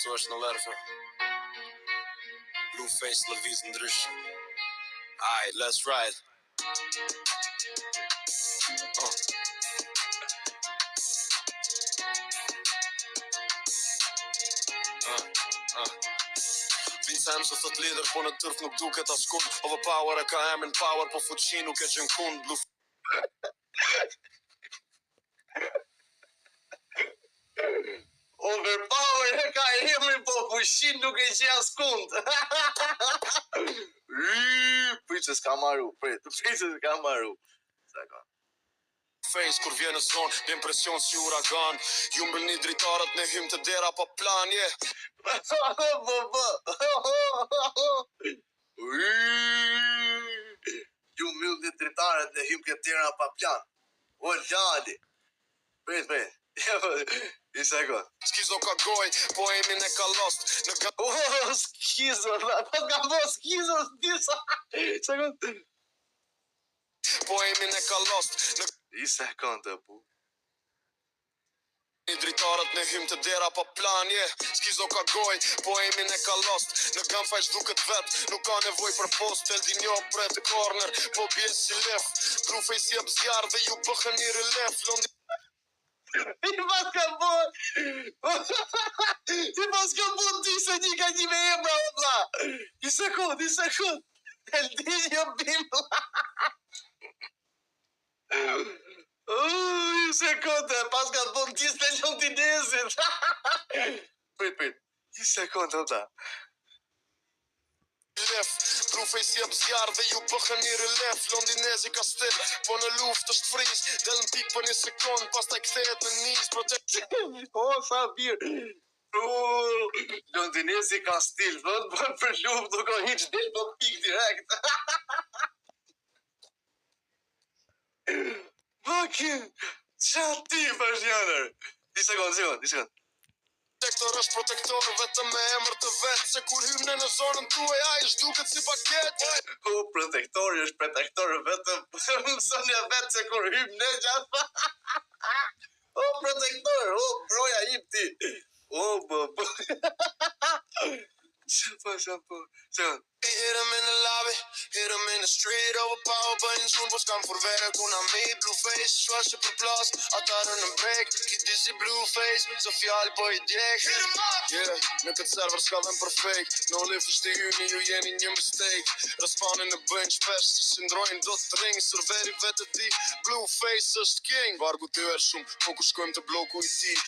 Tu është në lërfe Blueface lëviz ndrysh Aight, let's ride Vincem se thot lider, po në tërf nuk duket askund Overpower e ka emrin power, po fuqi nuk e gjën kund Overpower e ka emrin, po fuqi nuk e gjën askund Prit se s'ka maru, prit se s'ka maru Face kur vjen në zon, impresion si uragan Ju mbëllni dritarët në hym të dera pa plan, yeah Ju mbëllni dritarët në hym të dera pa plan O lali Prit I sekund Skizo ka goj, po emin e ka lost Skizo, po ka bo skizo disa Sekund Po emin e ka lost I sekund të pu Një dritarët në hym të dera pa plan, yeah Skizo ka goj, po emin e ka lost Në gunfight duket vet, nuk ka nevoj për post Teldi njo pre të corner, po bjes si lef Blueface jep zjarë dhe ju bëhën një relef I pas ka bo disa një ka një me emra o bla I sekund Teldi njo bimla I sekund pas ka bo disa Londinezit Prit I sekund o bla Blueface jep zjarë dhe ju bëhën një relef Londinezi ka stil, po në luft është friz Del në pik për një sekund, pas taj kthehet në nis O, sa birë Londinezi ka stil Për luft nuk o hiq del për pik direkt Fucking qa ti për shnjënër Një sekund Protektor është protektor vetëm me emër të vetë Se kur hymne në zonën tuaj a i shduket si paket O, protektori është protektor vetëm Mësën e vetë se kur hymne gjatë O, protektor, o, broja im ti O, bë Qapo Hit him in the lobby, hit him in the street Overpower bëjnë zun, po s'kam furvere ku na mi Blueface, shwashe për plas, atarën në break Ki disi Blueface, se fjall po i djek Yeah, në këtë server s'ka dhem për fake No lift është i hyni, ju jeni një mistake Respanin në bëjnë shpesh, se sindrojnë do të ring Serveri vetë di, Blueface është king Vargu ty er shumë, po ku shkojmë të bloku i ti